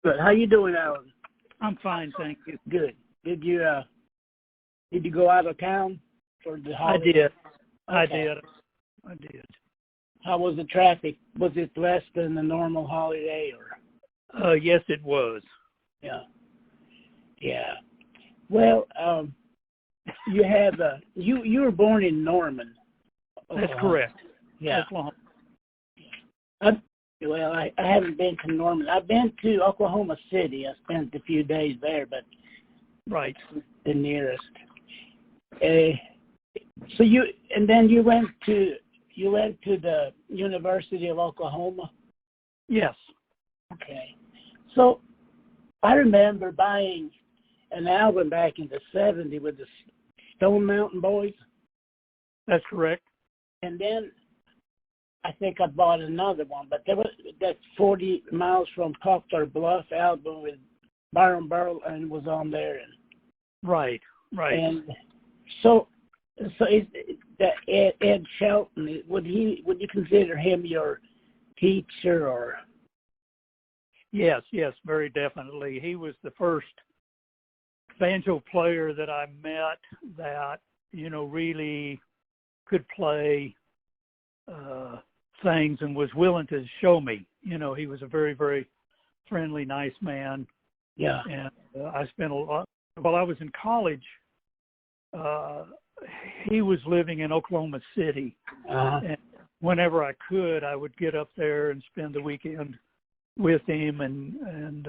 Good. How you doing, Alan? I'm fine, thank you. Good. Did you go out of town for the holiday? I did. How was the traffic? Was it less than the normal holiday, or? Yes, it was. Yeah. Yeah. Well, you have you were born in Norman. That's correct. Yeah. Oklahoma. Well, I haven't been to Norman. I've been to Oklahoma City. I spent a few days there, but right, the nearest. So you went to the University of Oklahoma. Yes. Okay. So I remember buying an album back in the '70s with the Stone Mountain Boys. That's correct. And then I think I bought another one, but there was that 40 Miles from Poplar Bluff album with Byron and was on there. And, right. And so is that Ed Shelton, would you consider him your teacher, or? Yes, very definitely. He was the first banjo player that I met that, really could play things and was willing to show me. He was a very, very friendly, nice man. Yeah. And I spent a lot, while I was in college, he was living in Oklahoma City. And whenever I could, I would get up there and spend the weekend with him. And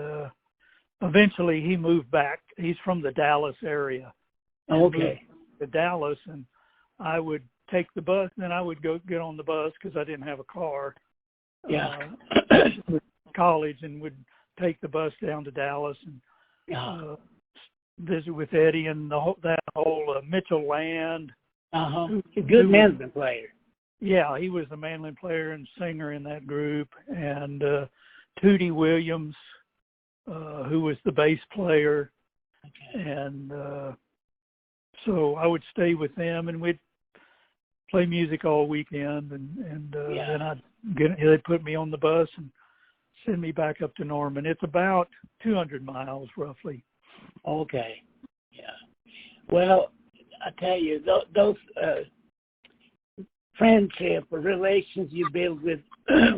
eventually he moved back. He's from the Dallas area. Okay. To Dallas, and I would take the bus, then I would go get on the bus because I didn't have a car. Yeah. College, and would take the bus down to Dallas and visit with Eddie and that whole Mitchel land. Good mandolin player. Yeah, he was the mandolin player and singer in that group, and Tootie Williams, who was the bass player. Okay. And so I would stay with them, and we'd play music all weekend, and then they'd put me on the bus and send me back up to Norman. It's about 200 miles roughly. Okay. Yeah. Well, I tell you, those friendship or relations you build with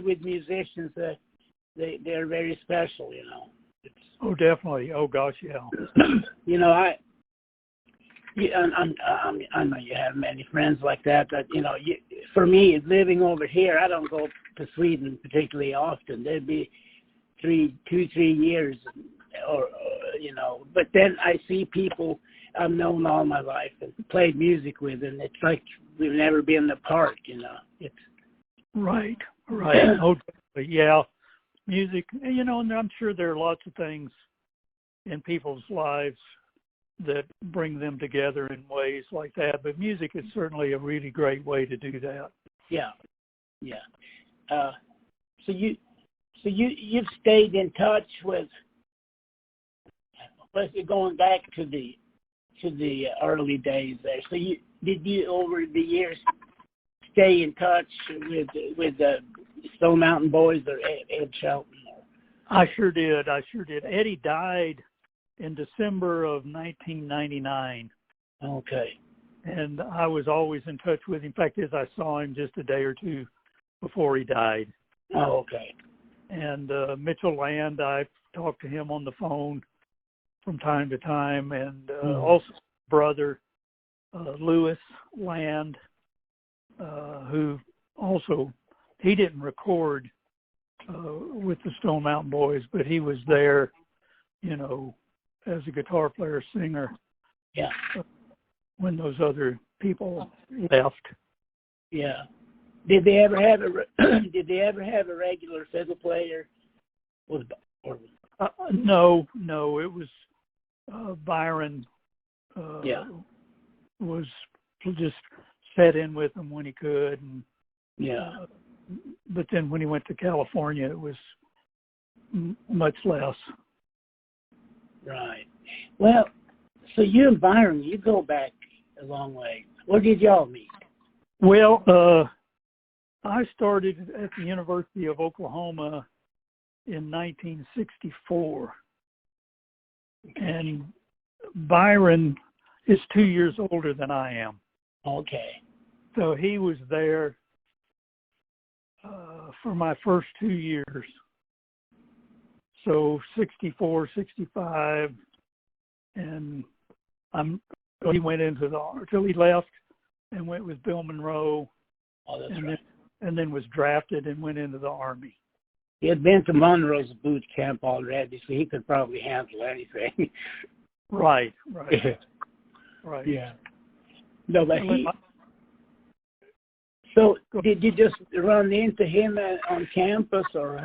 with musicians, they're very special. Oh, definitely. Oh gosh, yeah. I know you have many friends like that. But for me, living over here, I don't go to Sweden particularly often. There'd be 2-3 years, or. But then I see people I've known all my life and played music with, and it's like we've never been apart. It's right. Oh, yeah. Music, and I'm sure there are lots of things in people's lives that bring them together in ways like that, but music is certainly a really great way to do that. Yeah. So you've stayed in touch with, going back to the early days there. So did you over the years stay in touch with the Stone Mountain Boys or Ed Shelton? I sure did. Eddie died in December of 1999. Okay. And I was always in touch with him. In fact, as I saw him just a day or two before he died. Oh, okay. And Mitchel Land, I talked to him on the phone from time to time, and also brother Lewis Land, who also, he didn't record with the Stone Mountain Boys, but he was there, as a guitar player, singer. Yeah. When those other people left. Yeah. Did they ever have a regular fiddle player? No. It was Byron. Was just sat in with them when he could, and but then when he went to California, it was much less. Right. Well, so you and Byron, you go back a long way. Where did y'all meet? Well, I started at the University of Oklahoma in 1964. And Byron is 2 years older than I am. Okay. So he was there for my first 2 years. So 64, 65, and he went into till he left and went with Bill Monroe. Oh, that's and right. And then was drafted and went into the Army. He had been to Monroe's boot camp already, so he could probably handle anything. Right. Right. Yeah. No, but so did you just run into him on campus, or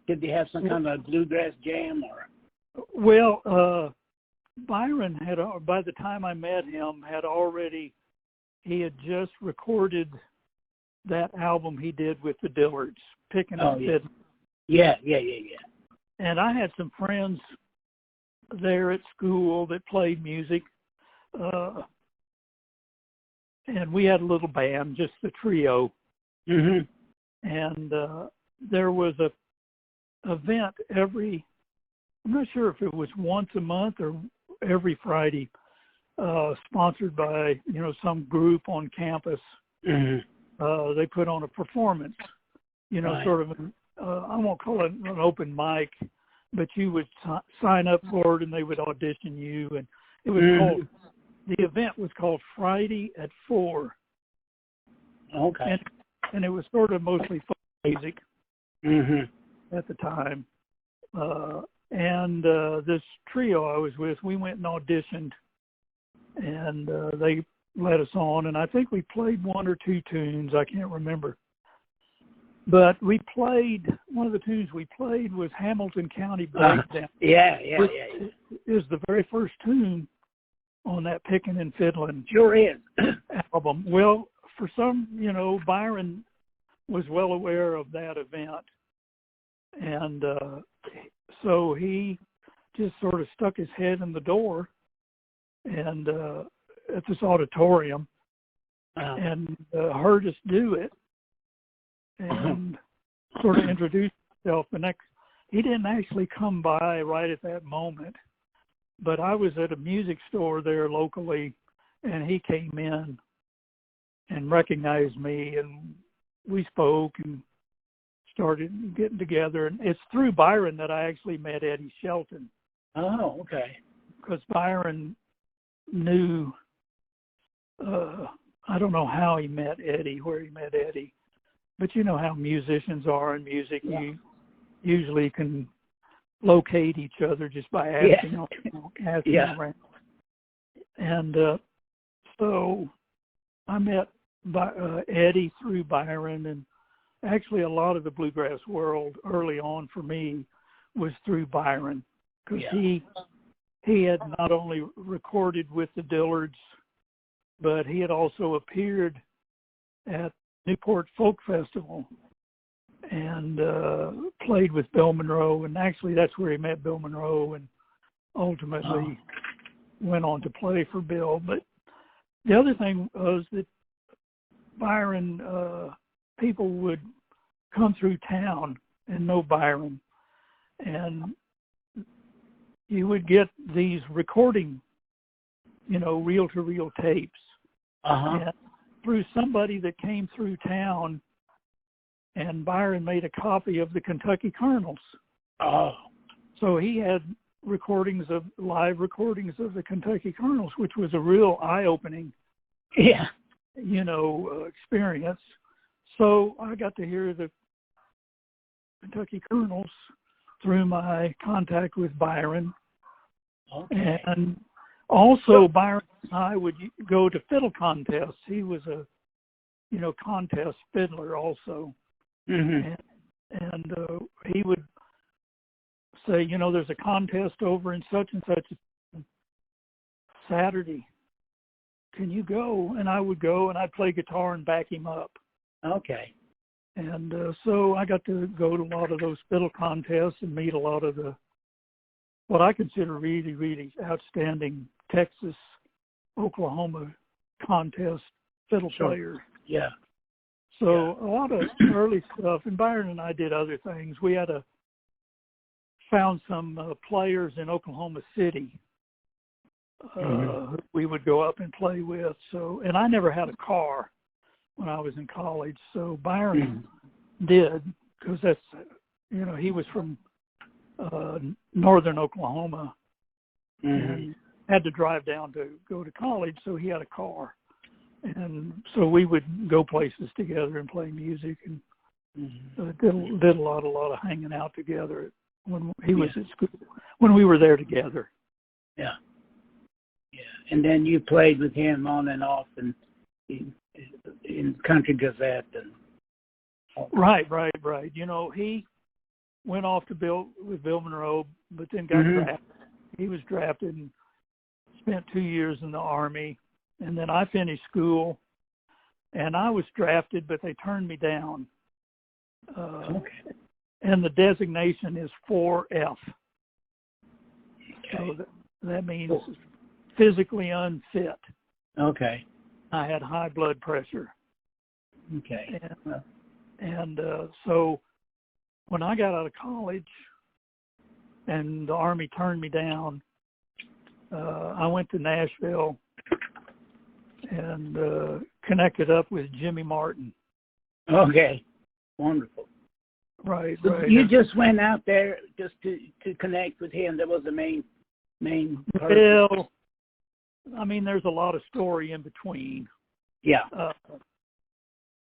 did they have some kind of bluegrass jam? Or? Well, Byron had, by the time I met him, he had just recorded that album he did with the Dillards, Picking and Fiddling. Yeah. And I had some friends there at school that played music. And we had a little band, just the trio. Mm-hmm. And there was a event I'm not sure if it was once a month or every Friday, sponsored by, some group on campus. Mm-hmm. They put on a performance, Right. sort of, I won't call it an open mic, but you would sign up for it and they would audition you. And it was called, the event was called Friday at 4. Okay. And it was sort of mostly folk music at the time. And this trio I was with, we went and auditioned, and they let us on, and I think we played 1 or 2 tunes. I can't remember. But one of the tunes we played was Hamilton County Breakdown. Yeah. Is the very first tune on that Pickin' and Fiddlin' Sure is. album. Well, for some, Byron was well aware of that event. And so he just sort of stuck his head in the door and at this auditorium and heard us do it and sort of introduced himself. He didn't actually come by right at that moment, but I was at a music store there locally, and he came in and recognized me, and we spoke and started getting together. And it's through Byron that I actually met Eddie Shelton. Oh, okay. Because Byron knew, I don't know how he met Eddie, where he met Eddie, but you know how musicians are in music. Yeah. You usually can locate each other just by asking around. And so I met Eddie through Byron, and actually a lot of the bluegrass world early on for me was through Byron, because he had not only recorded with the Dillards, but he had also appeared at Newport Folk Festival and played with Bill Monroe, and actually that's where he met Bill Monroe and ultimately went on to play for Bill. But the other thing was that Byron, people would come through town and know Byron, and you would get these recording, reel-to-reel tapes. And through somebody that came through town, and Byron made a copy of the Kentucky Colonels. So he had live recordings of the Kentucky Colonels, which was a real eye-opening, experience. So I got to hear the Kentucky Colonels through my contact with Byron. And also Byron and I would go to fiddle contests. He was a, contest fiddler also. And he would say, there's a contest over in such and such Saturday. Can you go? And I would go, and I'd play guitar and back him up. Okay. And so I got to go to a lot of those fiddle contests and meet a lot of what I consider really, really outstanding Texas, Oklahoma contest fiddle players. Yeah. So a lot of early stuff, and Byron and I did other things. We had found some players in Oklahoma City who we would go up and play with. So, and I never had a car when I was in college. So Byron did, because that's, you know, he was from northern Oklahoma and had to drive down to go to college. So he had a car. And so we would go places together and play music, and did a lot of hanging out together when he was at school, when we were there together. Yeah. Yeah. And then you played with him on and off in Country Gazette. And Right. You know, he went off to with Bill Monroe, but then got drafted. He was drafted and spent 2 years in the Army. And then I finished school, and I was drafted, but they turned me down. And the designation is 4F. So that means physically unfit. Okay. I had high blood pressure. Okay. And so when I got out of college and the Army turned me down, I went to Nashville and connected up with Jimmy Martin. Okay. Wonderful. Right. You just went out there just to connect with him. That was the main purpose. Well, I mean, there's a lot of story in between. Yeah.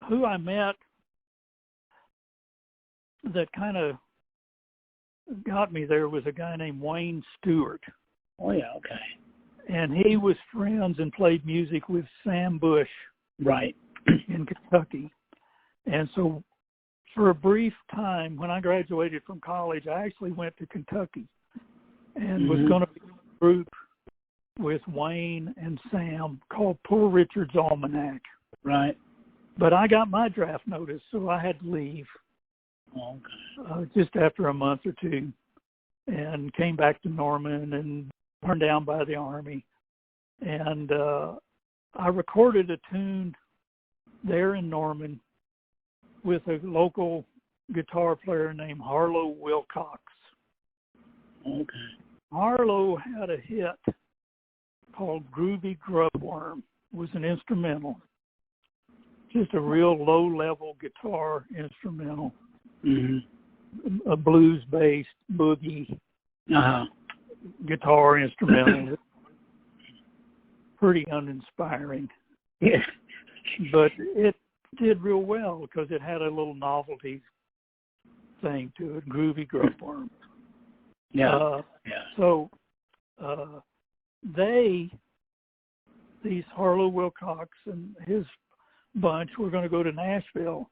Who I met that kind of got me there was a guy named Wayne Stewart. Oh, yeah, okay. And he was friends and played music with Sam Bush. Right. In Kentucky. And so for a brief time, when I graduated from college, I actually went to Kentucky and was going to be in a group with Wayne and Sam called Poor Richard's Almanac. Right. But I got my draft notice, so I had to leave just after a month or two, and came back to Norman and turned down by the Army. And I recorded a tune there in Norman with a local guitar player named Harlow Wilcox. Okay. Harlow had a hit called Groovy Grubworm. It was an instrumental. Just a real low-level guitar instrumental. A blues-based boogie guitar instrumental. Pretty uninspiring. Yeah. But it did real well because it had a little novelty thing to it, Groovy Grubworm. Yeah. So these Harlow Wilcox and his bunch were going to go to Nashville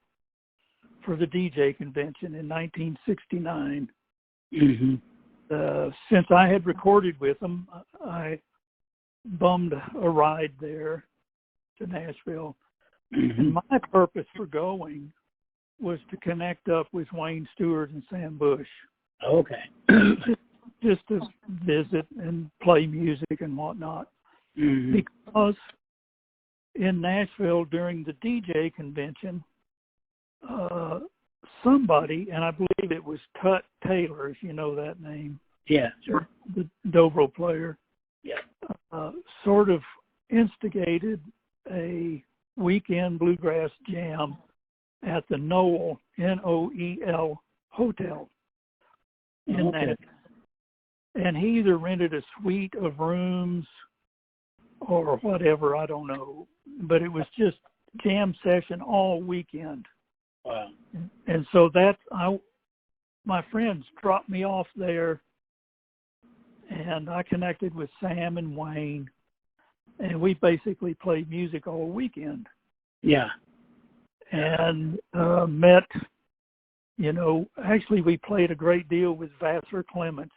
for the DJ convention in 1969. Since I had recorded with them, I bummed a ride there to Nashville. And my purpose for going was to connect up with Wayne Stewart and Sam Bush. Okay. Just to visit and play music and whatnot. Because in Nashville during the DJ convention, somebody, and I believe it was Tut Taylor, if you know that name. Yeah, sure. The dobro player. Yeah. Sort of instigated a weekend bluegrass jam at the Noel, Noel hotel in Nashville. And he either rented a suite of rooms or whatever, I don't know. But it was just jam session all weekend. Wow. And so my friends dropped me off there, and I connected with Sam and Wayne, and we basically played music all weekend. Yeah. And met, actually we played a great deal with Vassar Clements.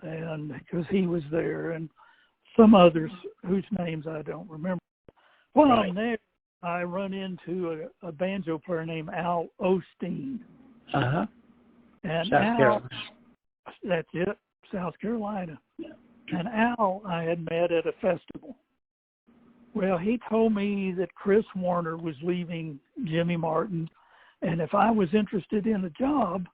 And because he was there, and some others whose names I don't remember. While I'm there, I run into a banjo player named Al Osteen. And Al, that's it, South Carolina. Yeah. And Al I had met at a festival. Well, he told me that Chris Warner was leaving Jimmy Martin, and if I was interested in a job,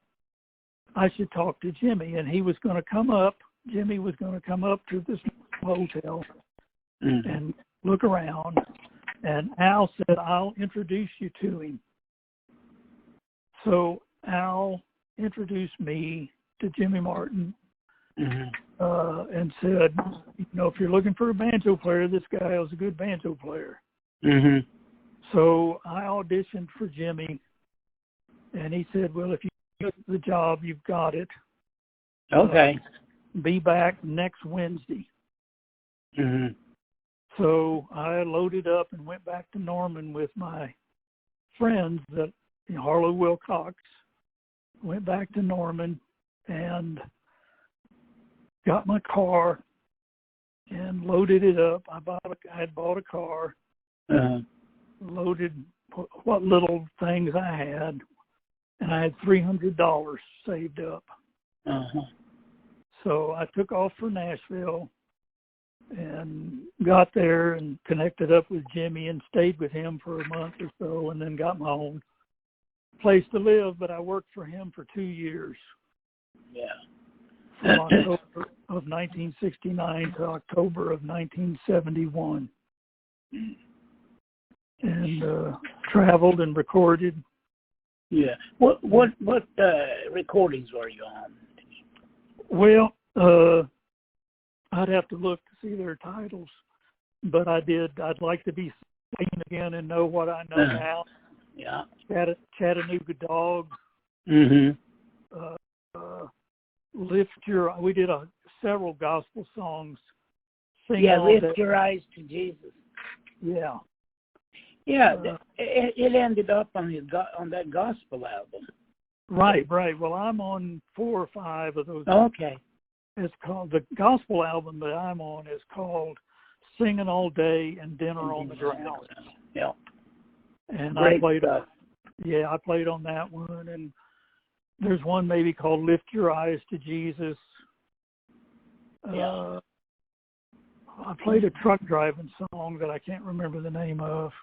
I should talk to Jimmy, and he was going to come up. Jimmy was going to come up to this hotel and look around, and Al said, "I'll introduce you to him." So Al introduced me to Jimmy Martin and said, if you're looking for a banjo player, this guy is a good banjo player. So I auditioned for Jimmy, and he said, well, if you get the job, you've got it. Okay. Be back next Wednesday. So I loaded up and went back to Norman with my friends that Harlow Wilcox. Went back to Norman and got my car and loaded it up. I had bought a car, loaded what little things I had, and I had $300 saved up. So I took off for Nashville and got there and connected up with Jimmy and stayed with him for a month or so, and then got my own place to live. But I worked for him for 2 years. From October of 1969 to October of 1971. And traveled and recorded. What recordings were you on? Well, I'd have to look to see their titles, but I'd Like to Be Seen Again and Know What I Know Now. Chattanooga Dog. We did several gospel songs. Lift Your Eyes to Jesus. It ended up on that gospel album. Right. Well, I'm on 4 or 5 of those. Okay. It's called, the gospel album that I'm on is called Singing All Day and Dinner on the Ground. And I played on that one, and there's one maybe called Lift Your Eyes to Jesus. I played a truck driving song that I can't remember the name of.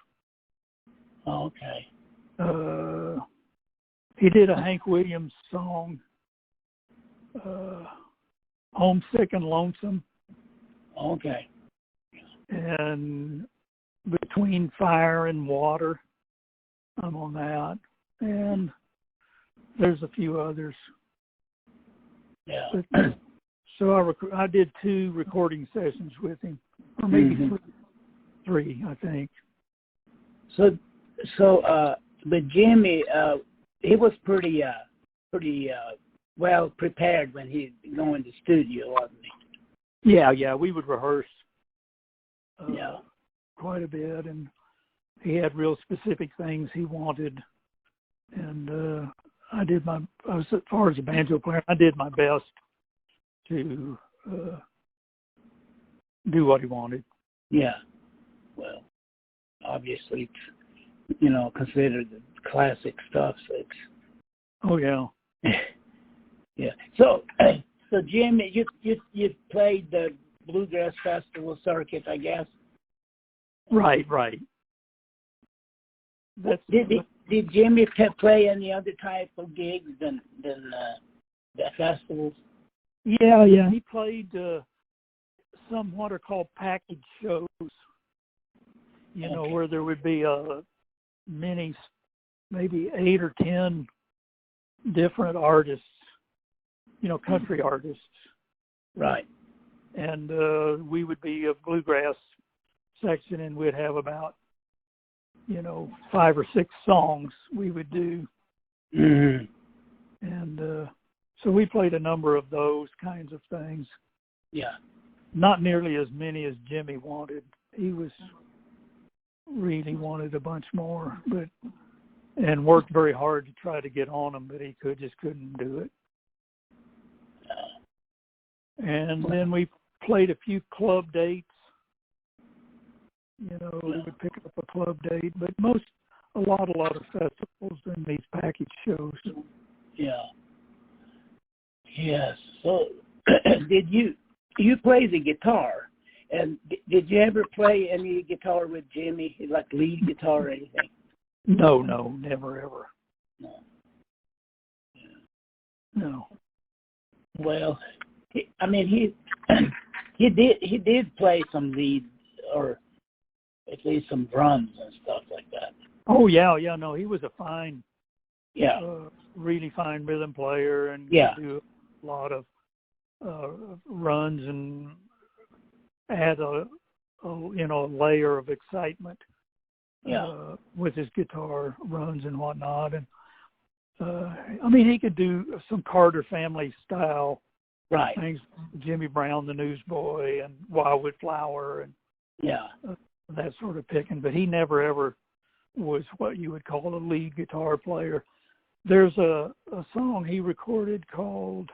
Okay. He did a Hank Williams song, Homesick and Lonesome. Okay. And Between Fire and Water, I'm on that. And there's a few others. So I did 2 recording sessions with him, or maybe 3, I think. But Jimmy, he was pretty well prepared when he go in the studio, wasn't he? Yeah, we would rehearse quite a bit, and he had real specific things he wanted, and as far as a banjo player, I did my best to do what he wanted. Well, obviously, considered the classic stuff. So Jimmy, you played the Bluegrass Festival circuit, I guess. Right. Did Jimmy play any other type of gigs than the festivals? Yeah. He played some what are called package shows. Where there would be many, maybe 8 or 10 different artists. Country artists. Right. And we would be a bluegrass section, and we'd have about 5 or 6 songs we would do. And so we played a number of those kinds of things. Not nearly as many as Jimmy wanted. He really wanted a bunch more, and worked very hard to try to get on them, but he just couldn't do it. And then we played a few club dates. We would pick up a club date, but a lot of festivals and these package shows. Yes. So, did you play the guitar? And did you ever play any guitar with Jimmy, like lead guitar or anything? No, never ever. No. No. Well, he did play some lead, or at least some drums and stuff like that. Oh yeah, no, he was a fine, yeah, really fine rhythm player, and yeah, could do a lot of runs and add a layer of excitement. Yeah. With his guitar runs and whatnot, and he could do some Carter family style right things, Jimmy Brown, the Newsboy, and Wildwood Flower, and yeah, that sort of picking. But he never ever was what you would call a lead guitar player. There's a song he recorded called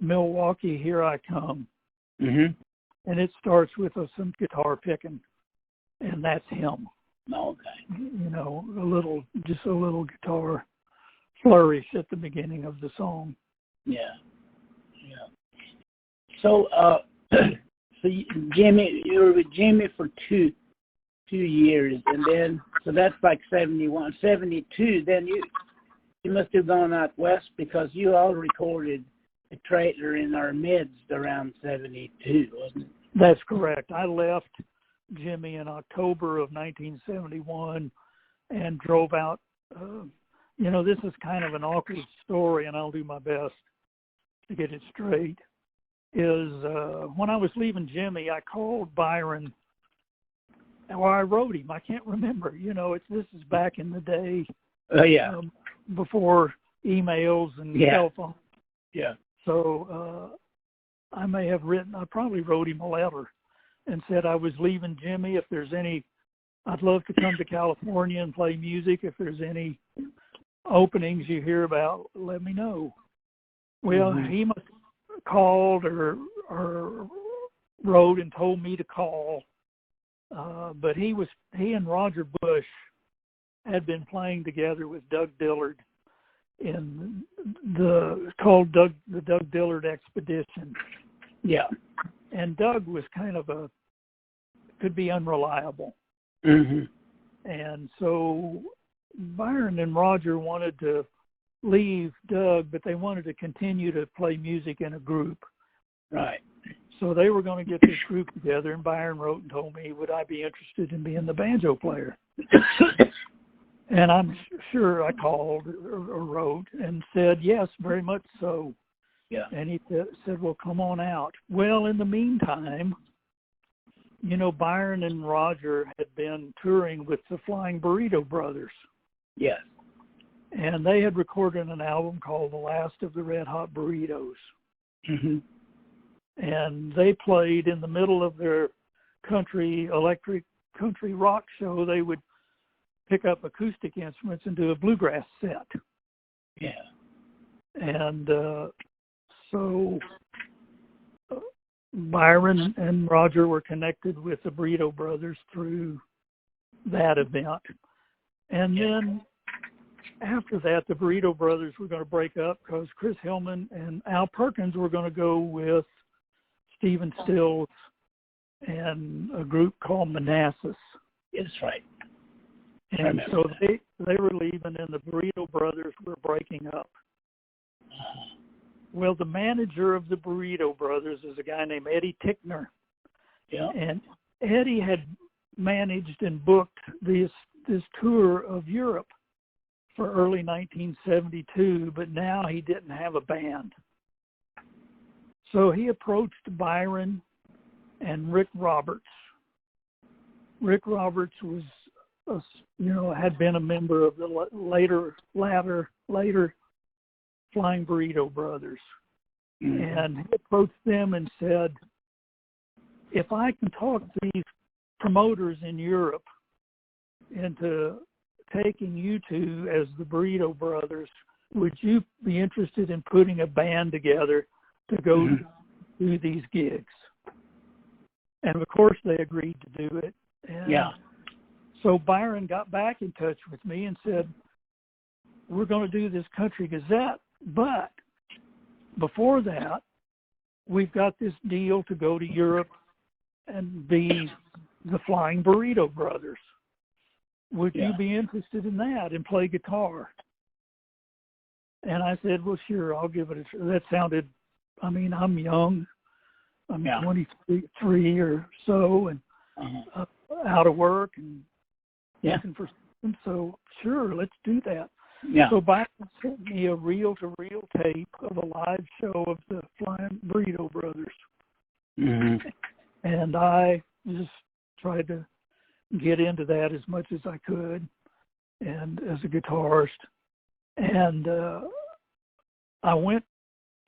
"Milwaukee, Here I Come," mm-hmm. and it starts with some guitar picking, and that's him. Okay. Just a little guitar flourish at the beginning of the song. Yeah. So, Jimmy, you were with Jimmy for two years, and then so that's like 71, 72. Then you must have gone out west, because you all recorded a trailer in our midst around 72, wasn't it? That's correct. I left Jimmy in October of 1971 and drove out. This is kind of an awkward story, and I'll do my best to get it straight. When I was leaving Jimmy, I called Byron, or I wrote him. I can't remember. This is back in the day. Yeah. Before emails and cell phones. Yeah. So I probably wrote him a letter and said I was leaving Jimmy. If there's I'd love to come to California and play music. If there's any openings you hear about, let me know. Well, mm-hmm. he must have called or wrote and told me to call. But he and Roger Bush had been playing together with Doug Dillard in the Doug Dillard Expedition. Yeah. And Doug was kind of could be unreliable. Mm-hmm. And so Byron and Roger wanted to leave Doug, but they wanted to continue to play music in a group. Right. So they were going to get this group together, and Byron wrote and told me, would I be interested in being the banjo player? And I'm sure I called or wrote and said, yes, very much so. Yeah. And he said, well, come on out. Well, in the meantime, Byron and Roger had been touring with the Flying Burrito Brothers. Yes. And they had recorded an album called The Last of the Red Hot Burritos. Mm-hmm. And they played in the middle of their electric country rock show. They would pick up acoustic instruments and do a bluegrass set. Yeah. And so Byron and Roger were connected with the Burrito Brothers through that event. And then after that, the Burrito Brothers were going to break up because Chris Hillman and Al Perkins were going to go with Stephen Stills and a group called Manassas. That's right. And so they were leaving, and the Burrito Brothers were breaking up. Well, the manager of the Burrito Brothers is a guy named Eddie Tickner. Yeah. And Eddie had managed and booked this tour of Europe for early 1972, but now he didn't have a band. So he approached Byron and Rick Roberts. Rick Roberts was, had been a member of the later Flying Burrito Brothers. Mm-hmm. And he approached them and said, if I can talk these promoters in Europe into taking you two as the Burrito Brothers, would you be interested in putting a band together to go mm-hmm. do these gigs? And of course they agreed to do it. And yeah. So Byron got back in touch with me and said, we're going to do this Country Gazette, but before that, we've got this deal to go to Europe and be the Flying Burrito Brothers. Would you be interested in that and play guitar? And I said, well, sure, I'll give it a try. That sounded, I mean, I'm young. I'm 23 or so, and out of work and looking for something. So, sure, let's do that. Yeah. So Byron sent me a reel-to-reel tape of a live show of the Flying Burrito Brothers. Mm-hmm. And I just tried to get into that as much as I could, and as a guitarist. And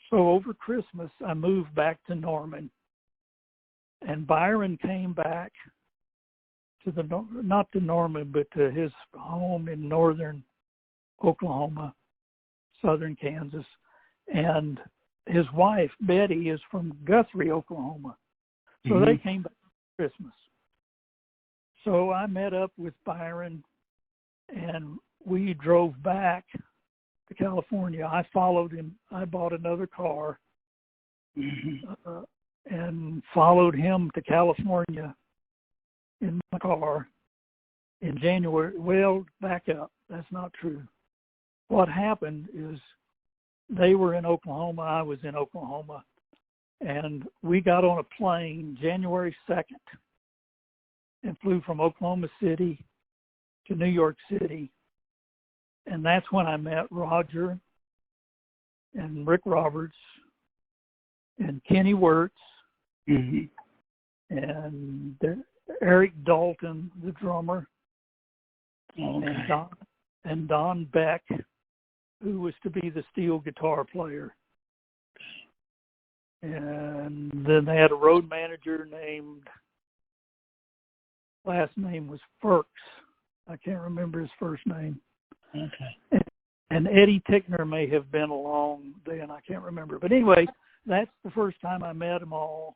so over Christmas, I moved back to Norman. And Byron came back to not to Norman, but to his home in northern Oklahoma, southern Kansas. And his wife, Betty, is from Guthrie, Oklahoma. So they came back for Christmas. So I met up with Byron, and we drove back to California. I followed him. I bought another car and followed him to California in my car in January. Well, back up. That's not true. What happened is they were in Oklahoma. I was in Oklahoma. And we got on a plane January 2nd and flew from Oklahoma City to New York City. And that's when I met Roger and Rick Roberts and Kenny Wirtz and Eric Dalton, the drummer, and Don Beck, who was to be the steel guitar player. And then they had a road manager named, last name was Ferks. I can't remember his first name. Okay. And Eddie Tickner may have been along then. I can't remember. But anyway, that's the first time I met them all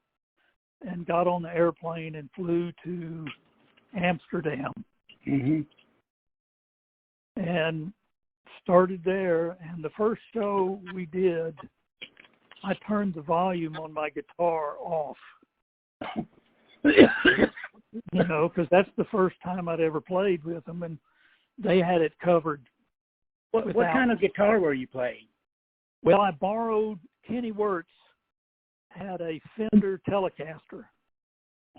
and got on the airplane and flew to Amsterdam. And started there. And the first show we did, I turned the volume on my guitar off. You know, because that's the first time I'd ever played with them, and they had it covered. What kind of guitar were you playing? Well, I borrowed, Kenny Wirtz had a Fender Telecaster.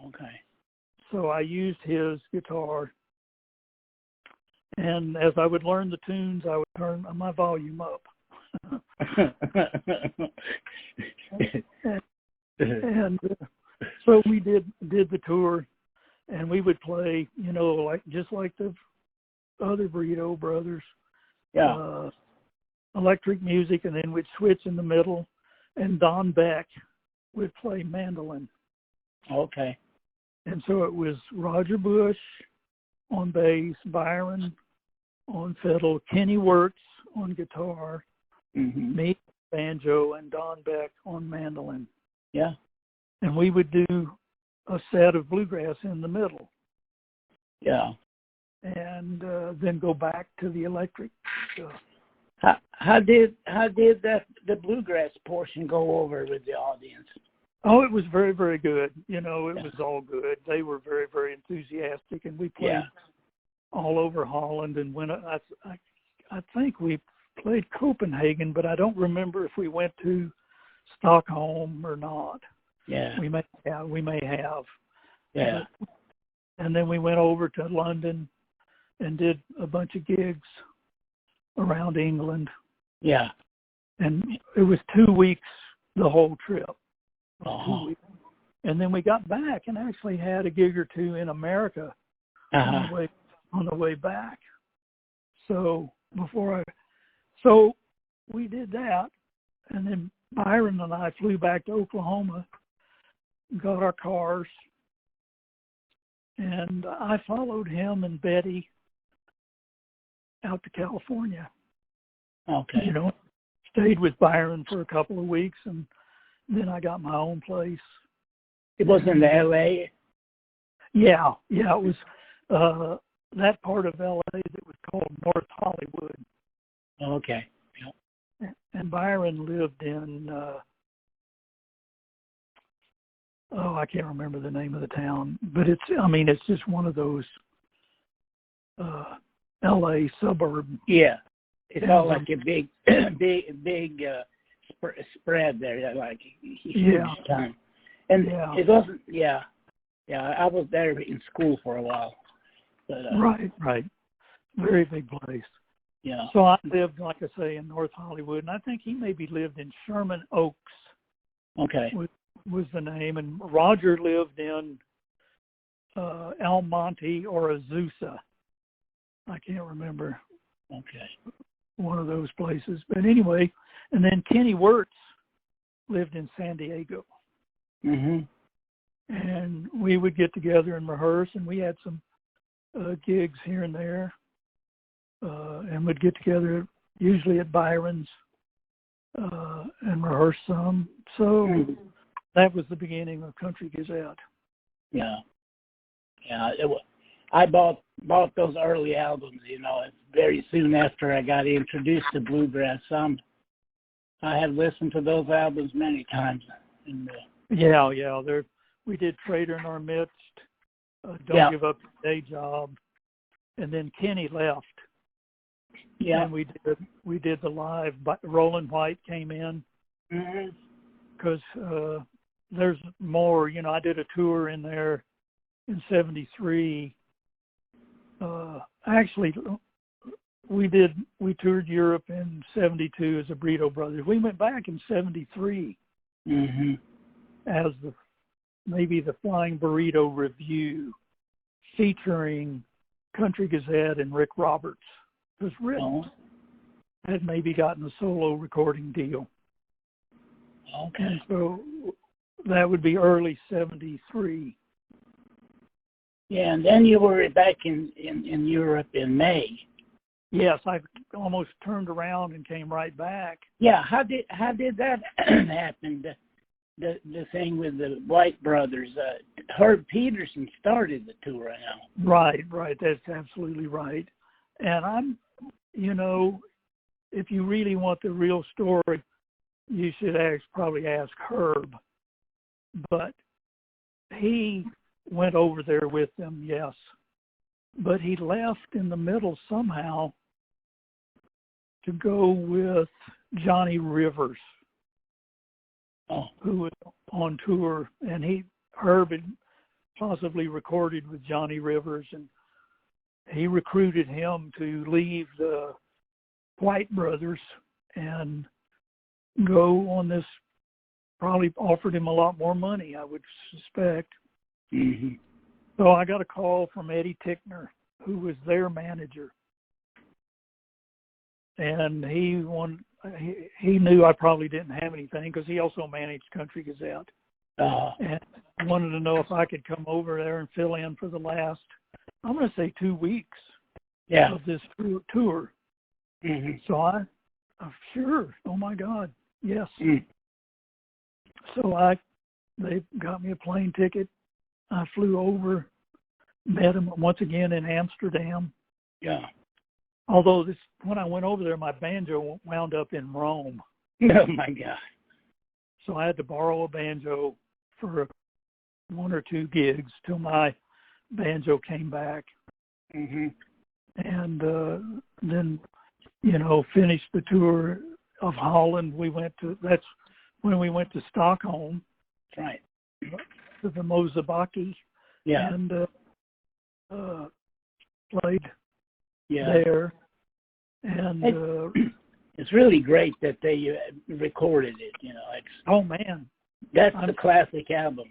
Okay. So I used his guitar, and as I would learn the tunes, I would turn my volume up. and so we did the tour, and we would play, you know, like just like the other Burrito Brothers, electric music, and then we'd switch in the middle, and Don Beck would play mandolin. Okay. And so it was Roger Bush on bass, Byron on fiddle, Kenny Wirtz on guitar, me banjo, and Don Beck on mandolin. Yeah. And we would do a set of Bluegrass in the middle. Yeah. And then go back to the electric stuff. How did the Bluegrass portion go over with the audience? Oh, it was very, very good. You know, it was all good. They were very, very enthusiastic, and we played all over Holland, and went. I think we played Copenhagen, but I don't remember if we went to Stockholm or not. Yeah, we may have. Yeah, and then we went over to London and did a bunch of gigs around England. Yeah, and it was 2 weeks the whole trip. 2 weeks. And then we got back and actually had a gig or two in America on the way back. So we did that, and then Byron and I flew back to Oklahoma, got our cars, and I followed him and Betty out to California. Okay. You know, stayed with Byron for a couple of weeks, and then I got my own place. It was in L.A.? Yeah, it was that part of L.A. that was called North Hollywood. Okay. Yep. And Byron lived in, I can't remember the name of the town, but it's just one of those L.A. suburb it's all like a big, big spread there, like huge time. And it wasn't, I was there in school for a while. But, right. Very big place. Yeah. So I lived, like I say, in North Hollywood, and I think he maybe lived in Sherman Oaks. Okay. Was the name, and Roger lived in Almonte or Azusa. I can't remember. Okay. One of those places. But anyway, and then Kenny Wirtz lived in San Diego. Mhm. And we would get together and rehearse, and we had some gigs here and there. And we'd get together usually at Byron's and rehearse some. So that was the beginning of Country Gazette. Yeah. I bought those early albums, very soon after I got introduced to Bluegrass. I have listened to those albums many times. And, we did Trader in Our Midst, Don't Give Up Your Day Job, and then Kenny left. Yeah. And we did the live. Roland White came in because there's more. I did a tour in there in '73. Actually, we toured Europe in '72 as the Burrito Brothers. We went back in '73 as maybe the Flying Burrito Review, featuring Country Gazette and Rick Roberts. Because Rick had maybe gotten a solo recording deal. Okay. And so that would be early '73. Yeah, and then you were back in Europe in May. Yes, I almost turned around and came right back. Yeah, how did that happen? The thing with the White Brothers. Herb Peterson started the tour now. Right. That's absolutely right. And I'm, if you really want the real story, you should probably ask Herb. But he went over there with them, yes. But he left in the middle somehow to go with Johnny Rivers, who was on tour. And Herb had possibly recorded with Johnny Rivers, and he recruited him to leave the White Brothers and go on this, probably offered him a lot more money, I would suspect. Mm-hmm. So I got a call from Eddie Tickner, who was their manager. And he knew I probably didn't have anything because he also managed Country Gazette. And wanted to know if I could come over there and fill in for the last, I'm going to say 2 weeks of this tour. Mm-hmm. So I'm sure, oh my God, yes. So they got me a plane ticket. I flew over, met him once again in Amsterdam. Yeah. Although when I went over there, my banjo wound up in Rome. Oh my God. So I had to borrow a banjo for 1 or 2 gigs till my banjo came back. Mm-hmm. And then, finished the tour of Holland. That's when we went to Stockholm. Right. To the Mozabaki. Yeah. And played there. And it's really great that they recorded it, oh man, that's the classic album,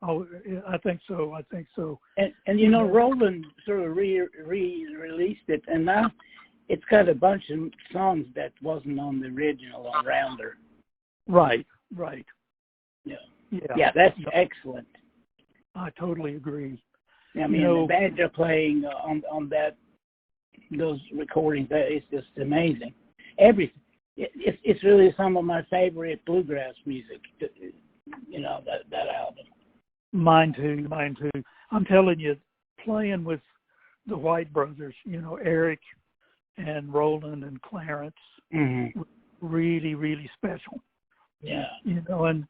Oh, I think so. And Roland sort of re-released it, and now it's got a bunch of songs that wasn't on the original on Rounder. Right. Yeah, that's excellent. I totally agree. I mean, the banjo playing on those recordings, it's just amazing. Everything. It's really some of my favorite bluegrass music. That album. Mine too. I'm telling you, playing with the White Brothers, Eric and Roland and Clarence, was really, really special. Yeah. And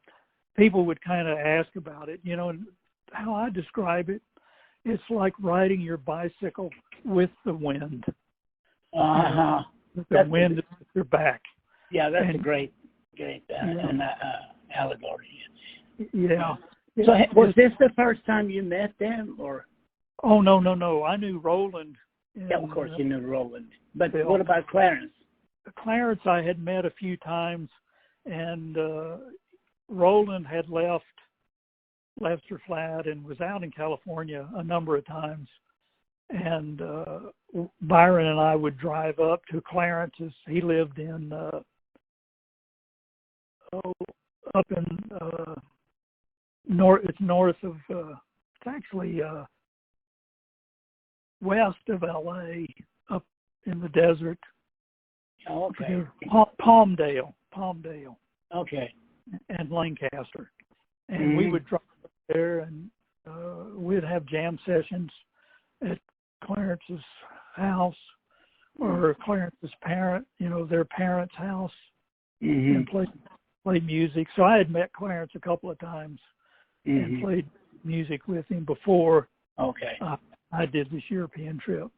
people would kind of ask about it, and how I describe it, it's like riding your bicycle with the wind. the wind at your back. Yeah, that's a great allegory. Yeah. So was this the first time you met them, or? Oh, no. I knew Roland. Yeah, of course you knew Roland. But what about Clarence? Clarence I had met a few times, and Roland had left Lester Flat and was out in California a number of times. And Byron and I would drive up to Clarence's. He lived in up in north. It's north of. It's actually west of LA, up in the desert. Oh, okay. Palmdale. Okay. And Lancaster, and we would drive up there, and we'd have jam sessions at Clarence's house or Clarence's their parents' house, and play music. So I had met Clarence a couple of times and played music with him before. Okay. I did this European trip.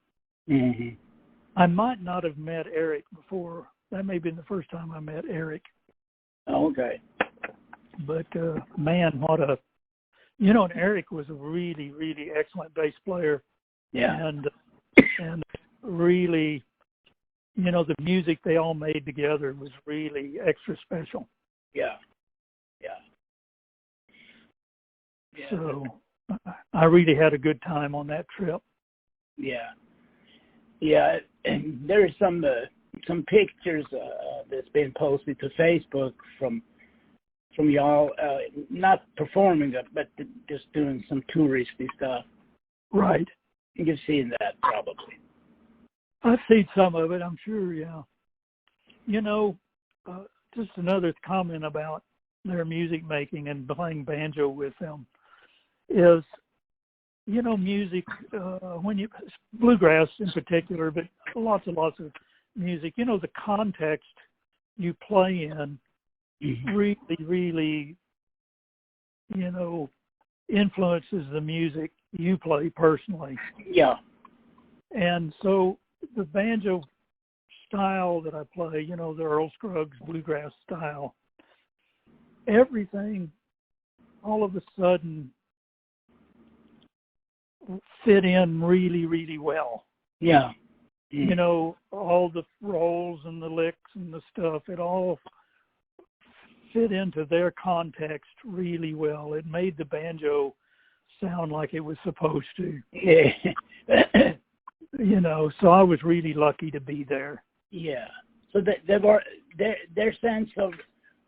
I might not have met Eric before. That may have been the first time I met Eric. Okay. But man, and Eric was a really, really excellent bass player. Yeah. And really, the music they all made together was really extra special. Yeah. So I really had a good time on that trip. Yeah, and there's some pictures that's been posted to Facebook from y'all, not performing it, but just doing some touristy stuff. Right. You've seen that probably. I've seen some of it, I'm sure. Yeah. Just another comment about their music making and playing banjo with them is, music, bluegrass in particular, but lots of music, the context you play in really, really, influences the music you play personally. Yeah. And so the banjo style that I play, the Earl Scruggs bluegrass style, everything all of a sudden fit in really, really well. Yeah. All the rolls and the licks and the stuff, it all fit into their context really well. It made the banjo sound like it was supposed to. Yeah. So I was really lucky to be there. Yeah. So their sense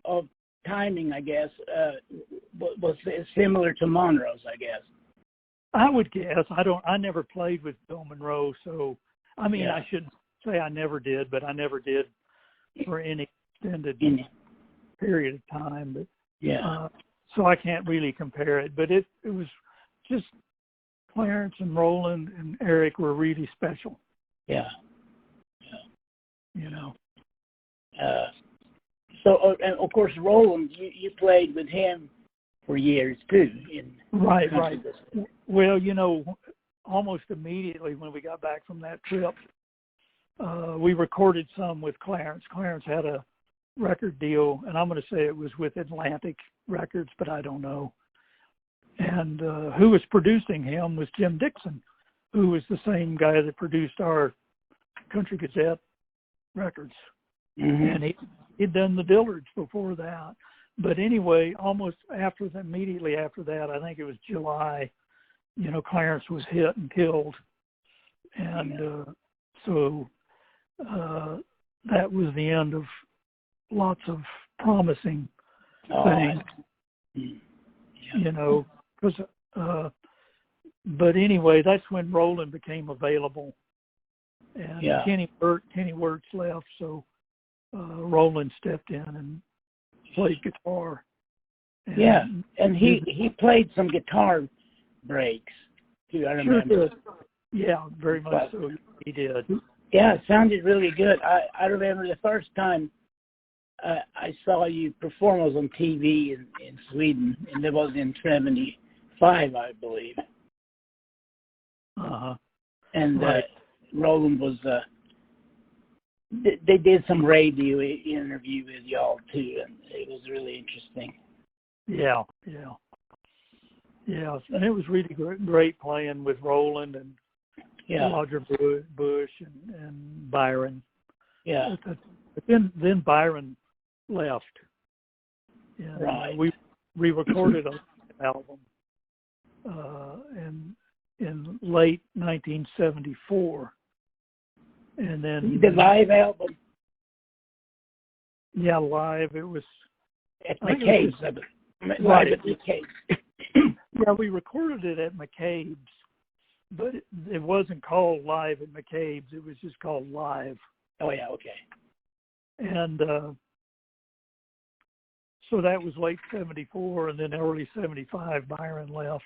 of timing, I guess, was similar to Monroe's, I guess. I would guess. I never played with Bill Monroe, so I shouldn't say I never did, but I never did for any extended period of time. But so I can't really compare it. But it was just Clarence and Roland and Eric were really special. Yeah. So, and of course, Roland, you played with him for years too. Right. Well, almost immediately when we got back from that trip, we recorded some with Clarence. Clarence had a record deal, and I'm going to say it was with Atlantic Records, but I don't know. And who was producing him was Jim Dixon, who was the same guy that produced our Country Gazette records. And he'd done the Dillards before that. But anyway, almost immediately after that, I think it was July, Clarence was hit and killed. And so that was the end of lots of promising things, but anyway, that's when Roland became available. And Kenny Wirtz left, so Roland stepped in and played guitar. And he played some guitar breaks too, I remember. Sure did. Yeah, very much so. He did. Yeah, it sounded really good. I remember the first time I saw you perform was on TV in Sweden, and it was in '75, I believe. And Roland was they did some radio interview with y'all too, and it was really interesting. Yeah. And it was really great playing with Roland and Roger Bush and Byron. Yeah. But then Byron left. And right. We recorded an album in late 1974. And then the live album. Yeah, live. It was at McCabe's. Live at McCabe's. Yeah, we recorded it at McCabe's, but it wasn't called Live at McCabe's. It was just called Live. Oh yeah, okay. And so that was late 74, and then early 75, Byron left,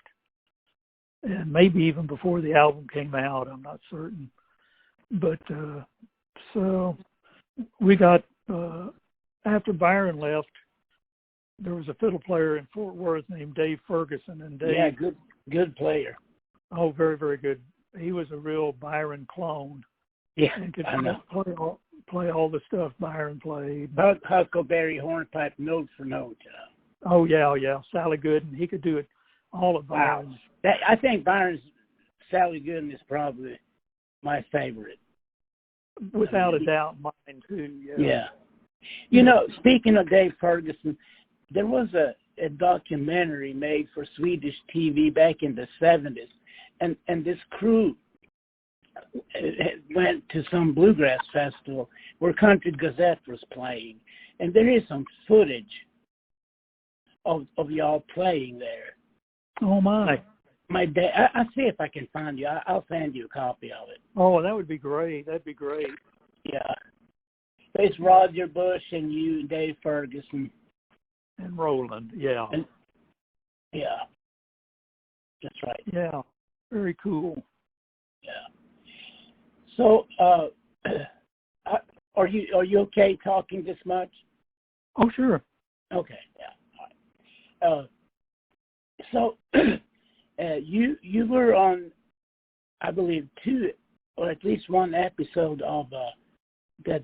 and maybe even before the album came out. I'm not certain. But so we got, after Byron left, there was a fiddle player in Fort Worth named Dave Ferguson. And Dave, yeah, good player. Oh, very, very good. He was a real Byron clone. Yeah, and could I know. play all the stuff Byron played. Huckleberry hornpipe, note for note. Oh, yeah. Sally Gooden. He could do it all of Byron's. Wow. I think Byron's Sally Gooden is probably my favorite. Without a doubt, mine too. Yeah. You know, speaking of Dave Ferguson, there was a documentary made for Swedish TV back in the 70s, and this crew went to some bluegrass festival where Country Gazette was playing, and there is some footage of y'all playing there. Oh my! My dad, I'll see if I can find you. I'll send you a copy of it. Oh, that would be great. That'd be great. Yeah. It's Roger Bush and you, Dave Ferguson. And Roland, yeah. Yeah. That's right. Yeah. Very cool. Yeah. So, are you okay talking this much? Oh, sure. Okay. Yeah. All right. So, you were on, I believe, 2 or at least 1 episode of that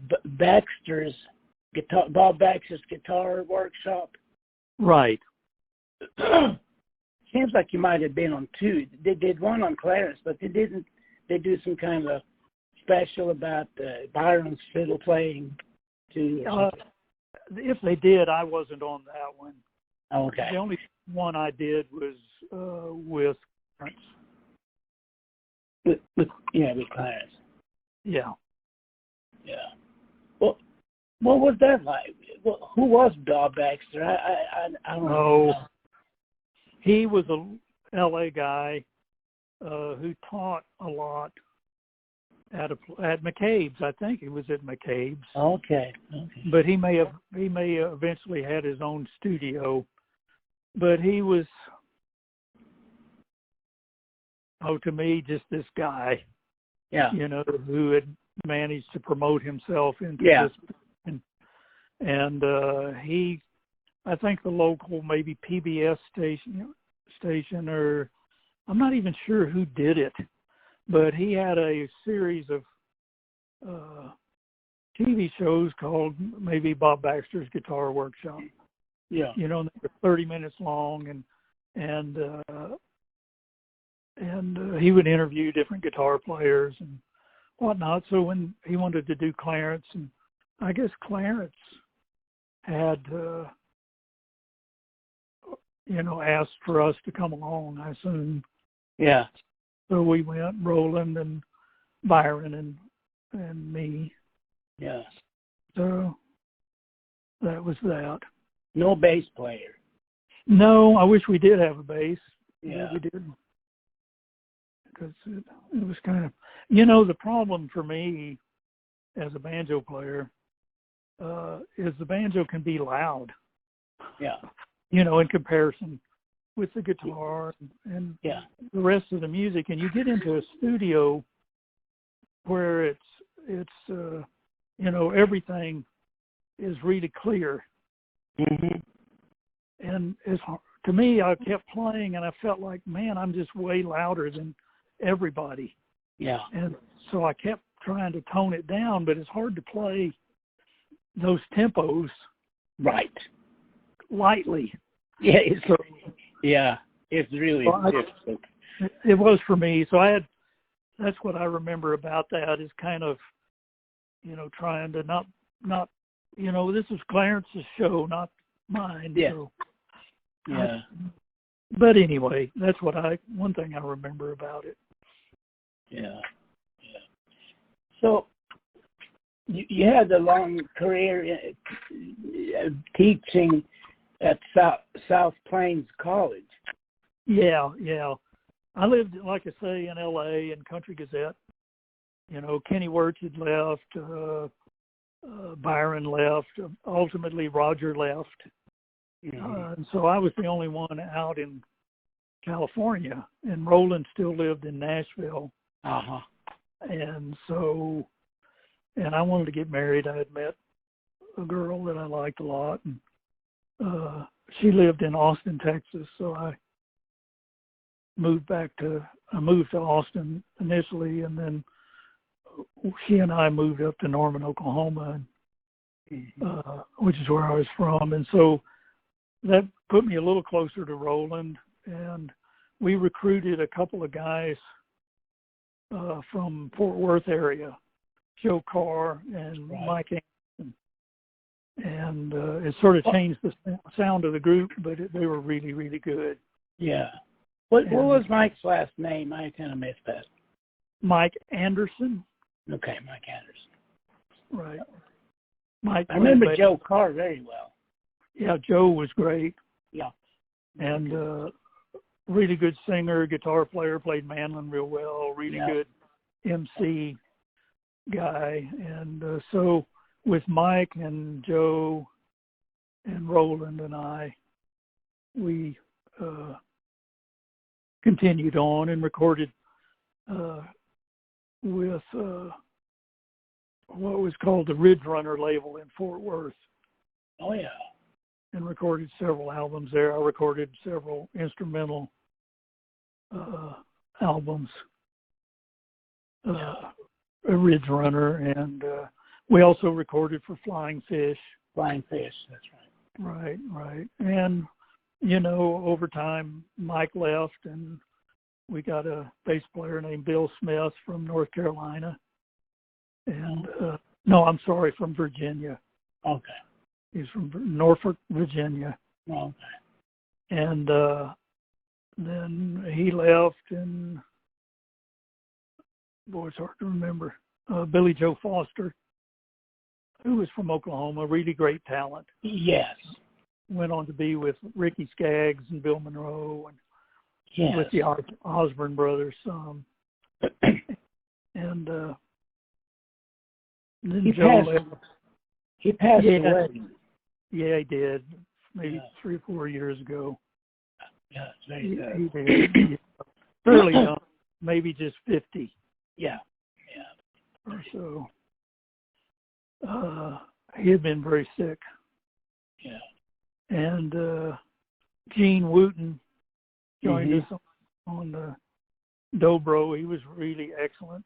Bob Baxter's guitar workshop. Right. Seems like you might have been on 2. They did 1 on Clarence, but they didn't. They do some kind of special about Byron's fiddle playing too. If they did, I wasn't on that one. Okay. The only one I did was with Clarence. With Clarence. Yeah. Yeah. Well, what was that like? Well, who was Bob Baxter? I don't know. He was a L.A. guy who taught a lot at McCabe's. I think he was at McCabe's. Okay. But he may eventually had his own studio. But he was, to me, just this guy. Yeah. Who had managed to promote himself into this. And he, I think the local maybe PBS station, or I'm not even sure who did it, but he had a series of TV shows called maybe Bob Baxter's Guitar Workshop. Yeah. They were 30 minutes long, and he would interview different guitar players and whatnot. So when he wanted to do Clarence, and I guess Clarence had, asked for us to come along, I assume. Yeah. So we went, Roland and Byron and me. Yeah. So that was that. No bass player. No, I wish we did have a bass. Yeah. We didn't. Because it was kind of, the problem for me as a banjo player is the banjo can be loud. Yeah. In comparison with the guitar and the rest of the music. And you get into a studio where it's everything is really clear. Mm-hmm. And to me, I kept playing and I felt like, man, I'm just way louder than everybody. Yeah. And so I kept trying to tone it down, but it's hard to play those tempos Right. lightly. Yeah, it's really difficult. It was for me. So that's what I remember about that, is kind of, trying to not, this is Clarence's show, not mine. Yeah. So Yeah. but anyway, that's one thing I remember about it. Yeah. So you had a long career teaching at South Plains College. Yeah. I lived, like I say, in L.A. and Country Gazette. Kenny Wirtz had left, Byron left, ultimately Roger left. Mm-hmm. And so I was the only one out in California, and Roland still lived in Nashville. Uh-huh. And so, I wanted to get married. I had met a girl that I liked a lot, and she lived in Austin, Texas. So I moved to Austin initially, and then she and I moved up to Norman, Oklahoma, which is where I was from. And so that put me a little closer to Roland, and we recruited a couple of guys from Fort Worth area, CArr and Mike Anderson. And it sort of changed the sound of the group, but they were really, really good. Yeah. What was Mike's last name? I kind of missed that. Mike Anderson. Okay, Mike Anderson. Right. Mike. I remember CArr very well. Yeah, Joe was great. Yeah. And really good singer, guitar player, played mandolin real well, really good MC guy. And so with Mike and Joe and Roland and I, we continued on and recorded with what was called the Ridge Runner label in Fort Worth. Oh, yeah. And recorded several albums there. I recorded several instrumental albums, a Ridge Runner, and we also recorded for Flying Fish. Flying Fish, that's right. Right. And, over time, Mike left, and we got a bass player named Bill Smith from North Carolina. And, from Virginia. Okay. He's from Norfolk, Virginia. Okay. And then he left, and boy, it's hard to remember. Billy Joe Foster, who was from Oklahoma, really great talent. Yes. Went on to be with Ricky Skaggs and Bill Monroe, and with the Osborne brothers. And then Joe left. He passed away. Yeah, he did. Maybe 3 or 4 years ago. Yeah, very good. He did. Fairly young, maybe just 50. Yeah. Or so. He had been very sick. Yeah. And Gene Wooten joined us on the dobro. He was really excellent.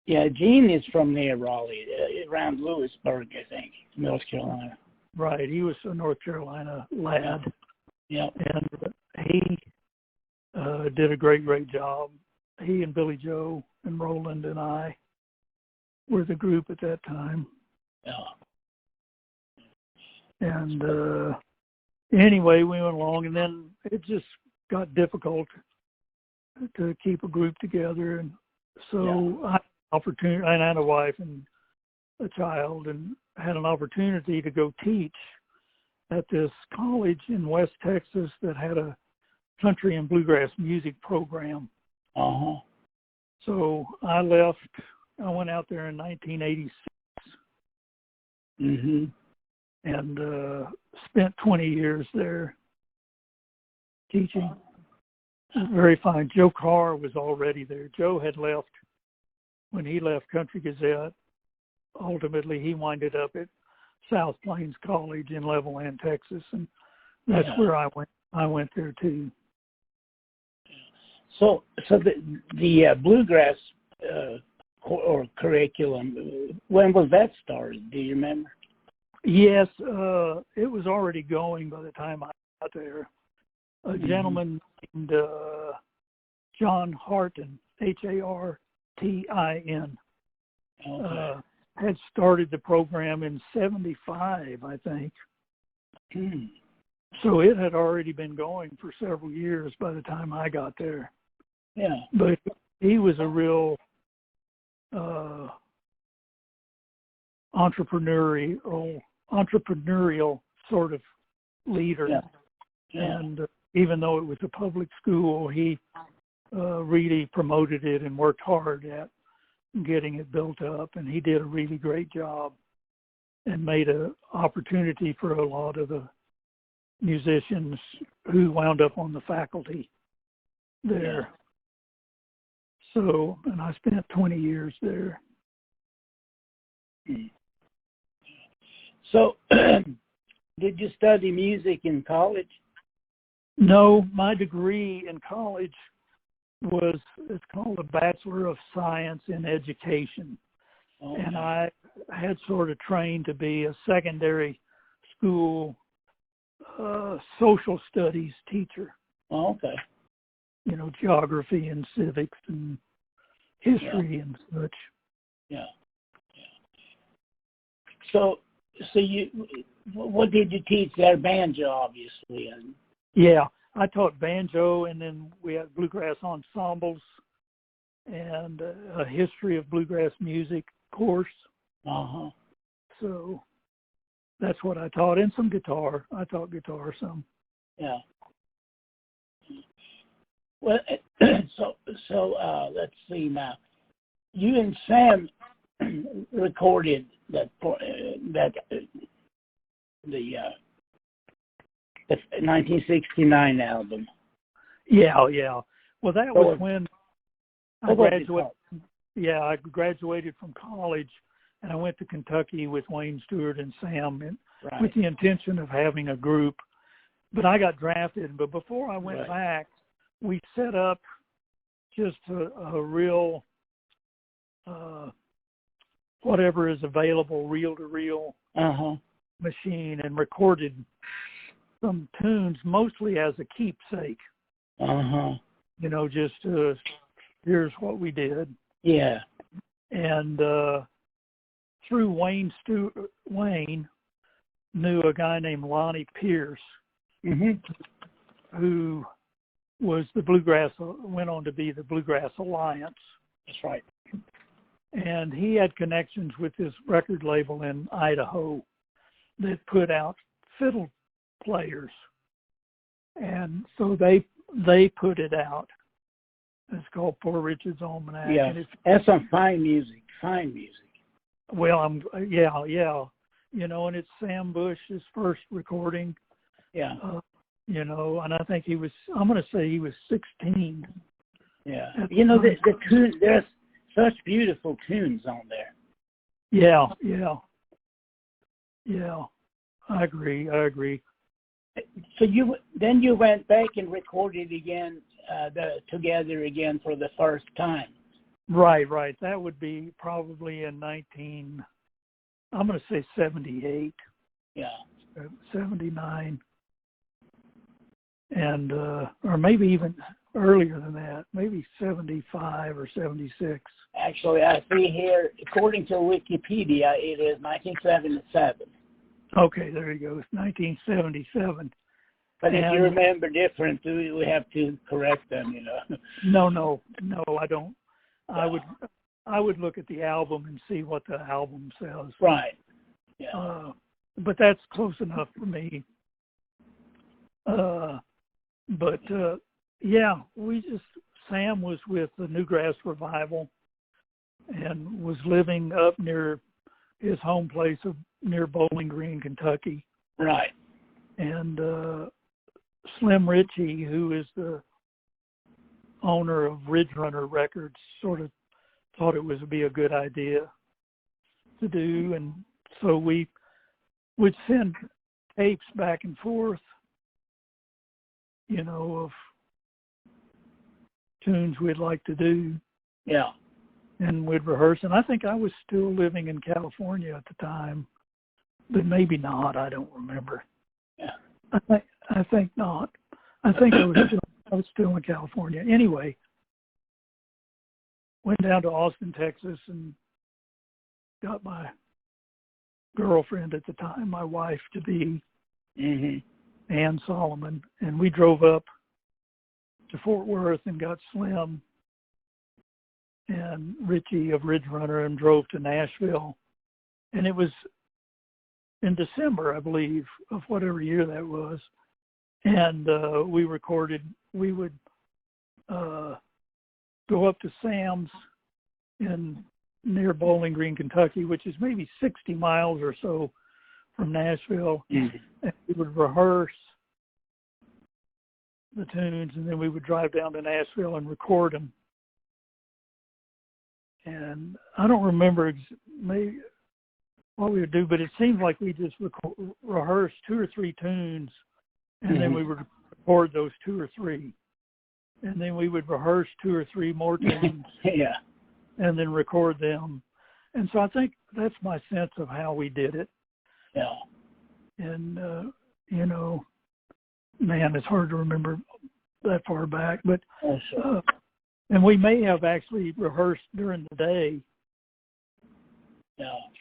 Yeah, Gene is from near Raleigh, around Lewisburg, I think, North Carolina. Right, he was a North Carolina lad. Yeah. And he did a great job. He and Billy Joe and Roland and I were the group at that time. Yeah. And anyway, we went along, and then it just got difficult to keep a group together. And so I had an opportunity, and I had a wife and a child, and had an opportunity to go teach at this college in West Texas that had a country and bluegrass music program. Uh-huh. So I left. I went out there in 1986. Mm-hmm. And spent 20 years there teaching. Very fine. CArr was already there. Joe had left when he left Country Gazette. Ultimately, he winded up at South Plains College in Levelland, Texas, and that's where I went. I went there too. So the bluegrass or curriculum. When was that started? Do you remember? Yes, it was already going by the time I got there. A gentleman named Jan Johansson, Hartin, had started the program in '75, I think. So it had already been going for several years by the time I got there. Yeah. But he was a real entrepreneurial sort of leader. Yeah. Yeah. And even though it was a public school, he really promoted it and worked hard at getting it built up. And he did a really great job and made an opportunity for a lot of the musicians who wound up on the faculty there. Yeah. So, and I spent 20 years there. So, did you study music in college? No, my degree in college it's called a Bachelor of Science in Education. Okay. And I had sort of trained to be a secondary school social studies teacher. Oh, okay. You know, geography and civics and history and such. Yeah. So what did you teach there? Banjo, obviously. Yeah, I taught banjo, and then we had bluegrass ensembles and a history of bluegrass music course. So that's what I taught, and some guitar. I taught guitar some. Yeah. Well, so let's see now. You and Sam recorded the 1969 album. Yeah. Well, that was when I graduated. Yeah, I graduated from college, and I went to Kentucky with Wayne Stewart and Sam, with the intention of having a group. But I got drafted. But before I went back, we set up just a real whatever is available, reel-to-reel machine, and recorded some tunes, mostly as a keepsake. You know, just here's what we did. Yeah. And through Wayne knew a guy named Lonnie Pierce, who was went on to be the Bluegrass Alliance. That's right. And he had connections with this record label in Idaho that put out fiddle players. And so they put it out. It's called Poor Richard's Almanac. Yeah, that's some fine music. Well, yeah. You know, and it's Sam Bush's first recording. Yeah. You know, and I think I'm going to say he was 16. Yeah. You know, the tunes, there's such beautiful tunes on there. Yeah. I agree. So you went back and recorded again, together again for the first time. Right. That would be probably in I'm going to say 78. Yeah. 79. And, or maybe even earlier than that, maybe 75 or 76. Actually, I see here, according to Wikipedia, it is 1977. Okay, there you go. It's 1977. But if you remember different, we have to correct them, you know. No, I don't. I would look at the album and see what the album says. Right. Yeah. But that's close enough for me. Sam was with the Newgrass Revival and was living up near his home place near Bowling Green, Kentucky. Right. And Slim Ritchie, who is the owner of Ridge Runner Records, sort of thought it would be a good idea to do. And so we would send tapes back and forth, you know, of tunes we'd like to do. Yeah. and we'd rehearse. And I think I was still living in California at the time, but maybe not. I don't remember. Yeah. I think not. I think I was still in California. Anyway, went down to Austin, Texas, and got my girlfriend at the time, my wife to be, Ann Solomon, and we drove up to Fort Worth and got Slim and Richie of Ridge Runner and drove to Nashville. And it was in December, I believe, of whatever year that was. And we recorded. We would go up to Sam's near Bowling Green, Kentucky, which is maybe 60 miles or so from Nashville. And we would rehearse the tunes, and then we would drive down to Nashville and record them. And I don't remember maybe what we would do, but it seemed like we just rehearsed 2 or 3 tunes, and then we would record those 2 or 3. And then we would rehearse 2 or 3 more tunes, and then record them. And so I think that's my sense of how we did it. Yeah. And, you know, man, it's hard to remember that far back. But and we may have actually rehearsed during the day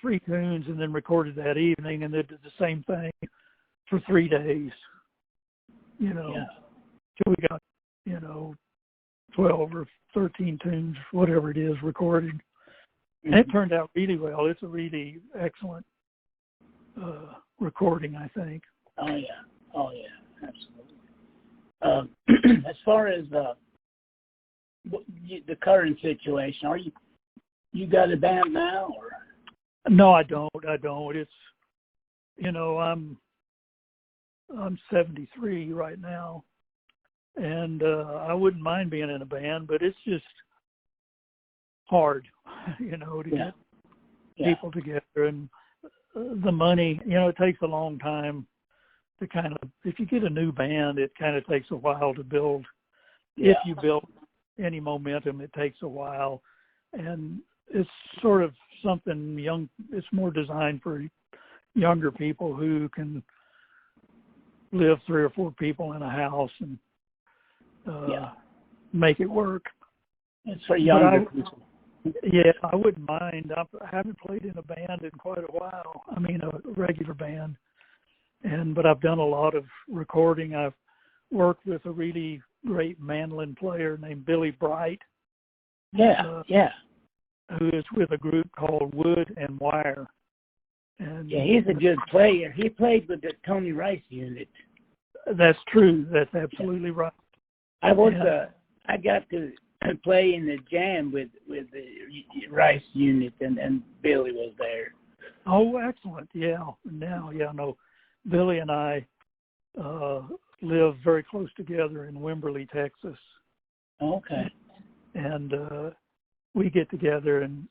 3 tunes and then recorded that evening, and then did the same thing for 3 days, you know, till we got, you know, 12 or 13 tunes, whatever it is, recorded. And it turned out really well. It's a really excellent recording, I think. Oh, yeah, absolutely. As far as the current situation, you got a band now, or? No, I don't. It's, you know, I'm 73 right now, and I wouldn't mind being in a band, but it's just hard, you know, to get people together, and the money, you know, it takes a long time to kind of, if you get a new band, it kind of takes a while to build. If you build any momentum, it takes a while, and it's sort of something young. It's more designed for younger people who can live 3 or 4 people in a house and make it work. It's for younger people. Yeah, I wouldn't mind. I haven't played in a band in quite a while. I mean, a regular band, but I've done a lot of recording. I've worked with a really great mandolin player named Billy Bright. Who is with a group called Wood and Wire. And he's a good player. He played with the Tony Rice unit. That's true. That's absolutely right. I got to play in the jam with the Rice unit, and Billy was there. Oh, excellent. No, Billy and I live very close together in Wimberley, Texas. Okay. And we get together and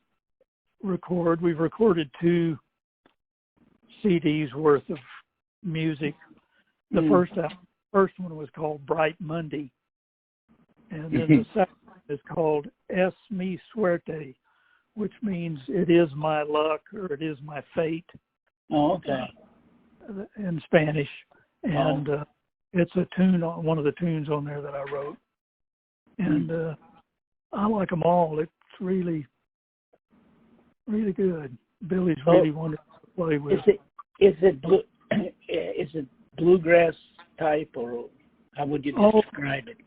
record. We've recorded 2 CDs worth of music. The first one was called Bright Monday, and then the second one is called Es Mi Suerte, which means it is my luck or it is my fate. Oh, okay. In Spanish, and it's a tune, one of the tunes on there that I wrote, and I like them all. It's really, really good. Billy's really wonderful to play with. Is it bluegrass type, or how would you describe it?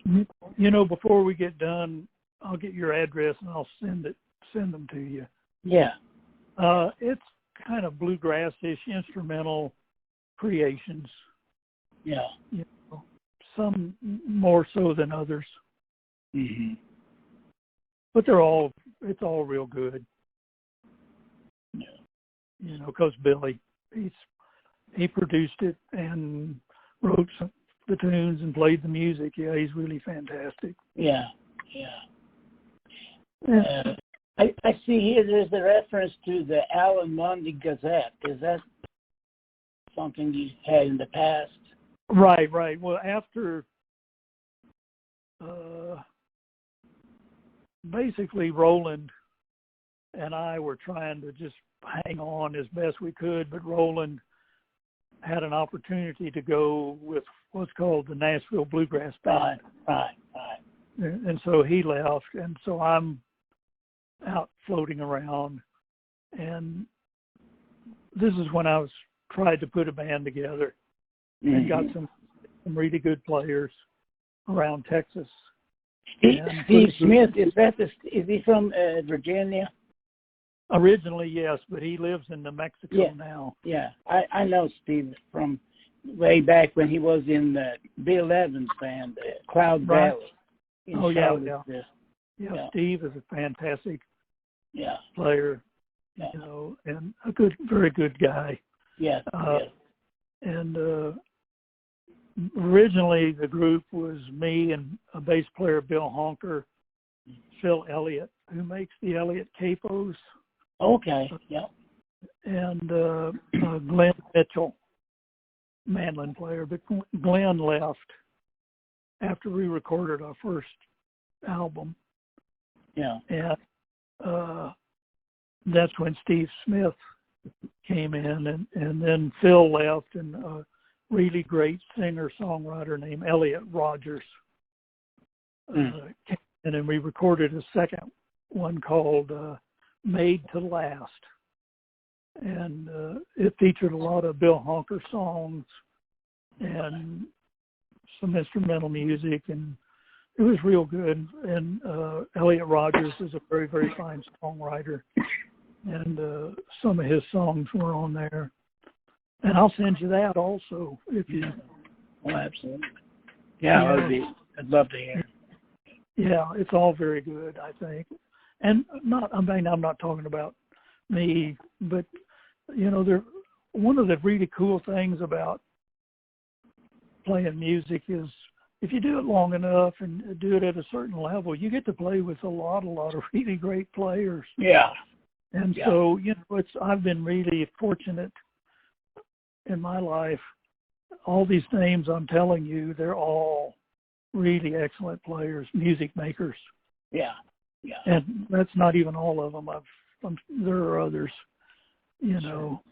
You know, before we get done, I'll get your address and I'll send them to you. Yeah. It's kind of bluegrass-ish instrumental creations. Yeah. You know, some more so than others. But it's all real good. Yeah. You know, because Billy, he produced it and wrote the tunes and played the music. Yeah, he's really fantastic. Yeah. I see here there's a reference to the Alan Munde Gazette. Is that something you had in the past? Right. Well, after basically Roland and I were trying to just hang on as best we could, but Roland had an opportunity to go with what's called the Nashville Bluegrass Band. Right. And so he left, and so I'm out floating around, and this is when I was tried to put a band together and got some really good players around Texas. Steve Smith, is he from Virginia? Originally, yes, but he lives in New Mexico now. Yeah, I know Steve from way back when he was in Bill Evans' band, Cloud Valley. Yeah. Steve is a fantastic player, you know, and a very good guy. Yes. And originally the group was me and a bass player, Bill Honker, Phil Elliott, who makes the Elliott capos. Okay, yeah. And Glenn Mitchel, mandolin player. But Glenn left after we recorded our first album. Yeah. And that's when Steve Smith came in, and then Phil left, and a really great singer-songwriter named Elliot Rogers came in, and we recorded a second one called Made to Last. And it featured a lot of Bill Honker songs and some instrumental music, and it was real good. And Elliot Rogers is a very, very fine songwriter, and some of his songs were on there. And I'll send you that also if you. Oh, absolutely. Yeah, I'd love to hear. Yeah, it's all very good, I think. And I'm not talking about me, but you know, one of the really cool things about playing music is if you do it long enough and do it at a certain level, you get to play with a lot of really great players. Yeah. And so, you know, I've been really fortunate in my life. All these names I'm telling you, they're all really excellent players, music makers. Yeah. And that's not even all of them. There are others, you know,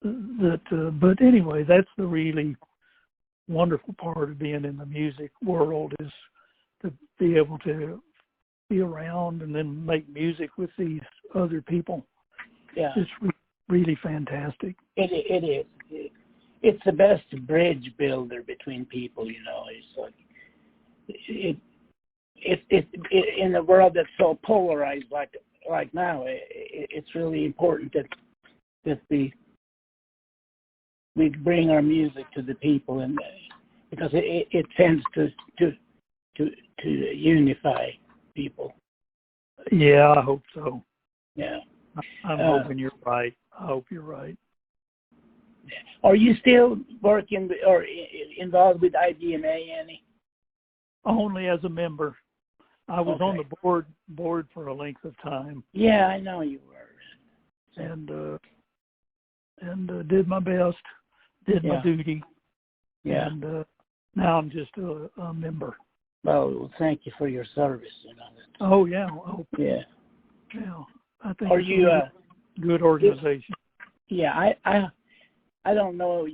but anyway, that's the really wonderful part of being in the music world, is to be able to be around and then make music with these other people. Yeah. It's really fantastic. It is. It's the best bridge builder between people, you know. It's like it in a world that's so polarized like now. It's really important that we bring our music to the people, and because it tends to unify people. Yeah, I hope so. Yeah. I'm hoping you're right. I hope you're right. Are you still working or involved with IBMA, Annie? Only as a member. I was on the board for a length of time. Yeah, I know you were. And did my best, did my duty. Yeah. And now I'm just a member. Well, thank you for your service. You know. Oh yeah. Yeah. Yeah. I think are you a good organization? I don't know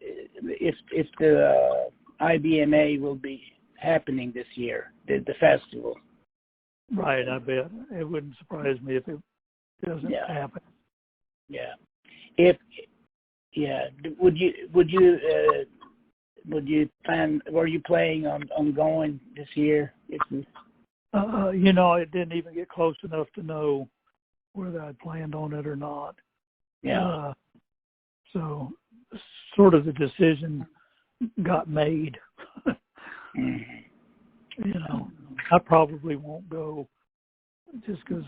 if the IBMA will be happening this year, the festival. Right, I bet. It wouldn't surprise me if it doesn't happen. Yeah. Would you plan? Were you planning on going this year? You know, it didn't even get close enough to know whether I planned on it or not. Yeah. So, sort of the decision got made. You know, I probably won't go just because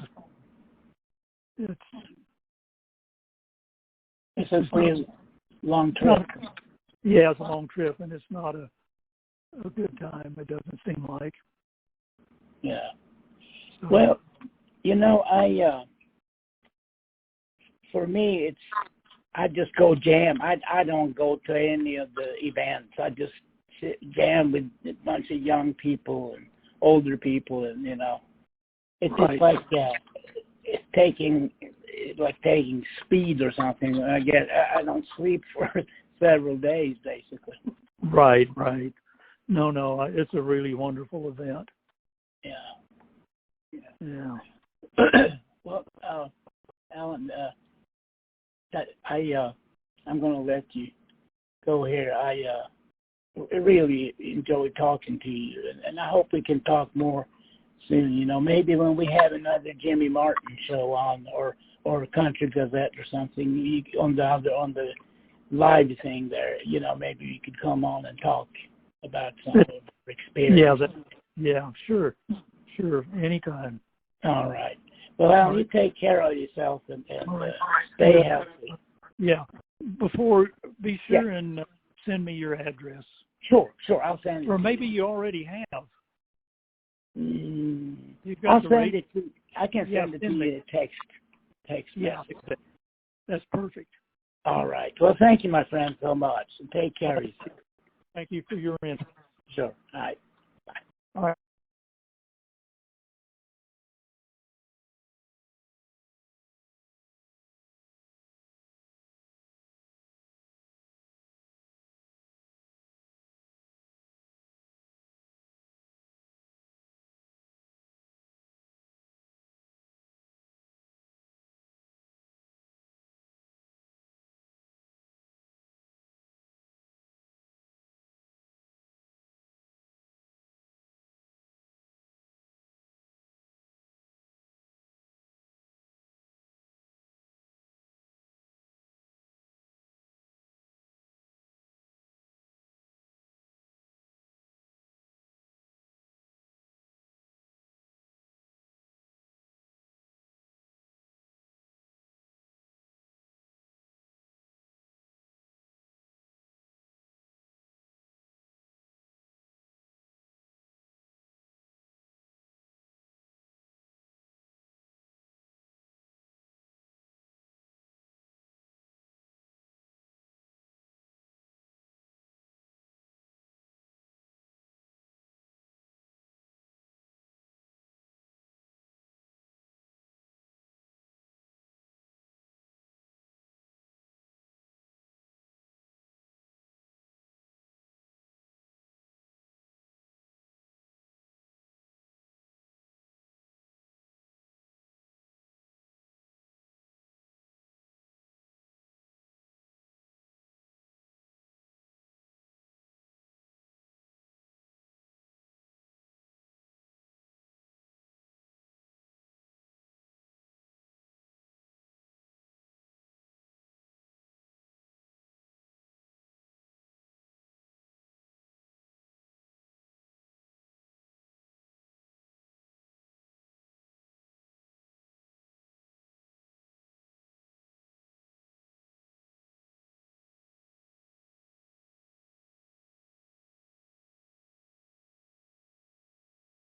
it's a pretty long trip. Yeah, it's a long trip, and it's not a good time. It doesn't seem like. Yeah. So, well, you know, for me, I just go jam. I don't go to any of the events. I just jam with a bunch of young people and older people, and you know, it's just like taking speed or something. I don't sleep for several days, basically. Right. No, it's a really wonderful event. Yeah. Well, Alan, I'm going to let you go here. I really enjoyed talking to you, and I hope we can talk more soon. You know, maybe when we have another Jimmy Martin show on, or Country Gazette or something, on the live thing there. You know, maybe you could come on and talk about some of your experience. Yeah, sure, anytime. All right. Well, Alan, you take care of yourself and stay healthy. Yeah. Be sure and send me your address. Sure. I'll send it. Or maybe you already have. I'll send it to. I can send it to you in a text message. That's perfect. All right. Well, thank you, my friend, so much, and take care of yourself. Thank you for your interest. Sure. All right. Bye. All right.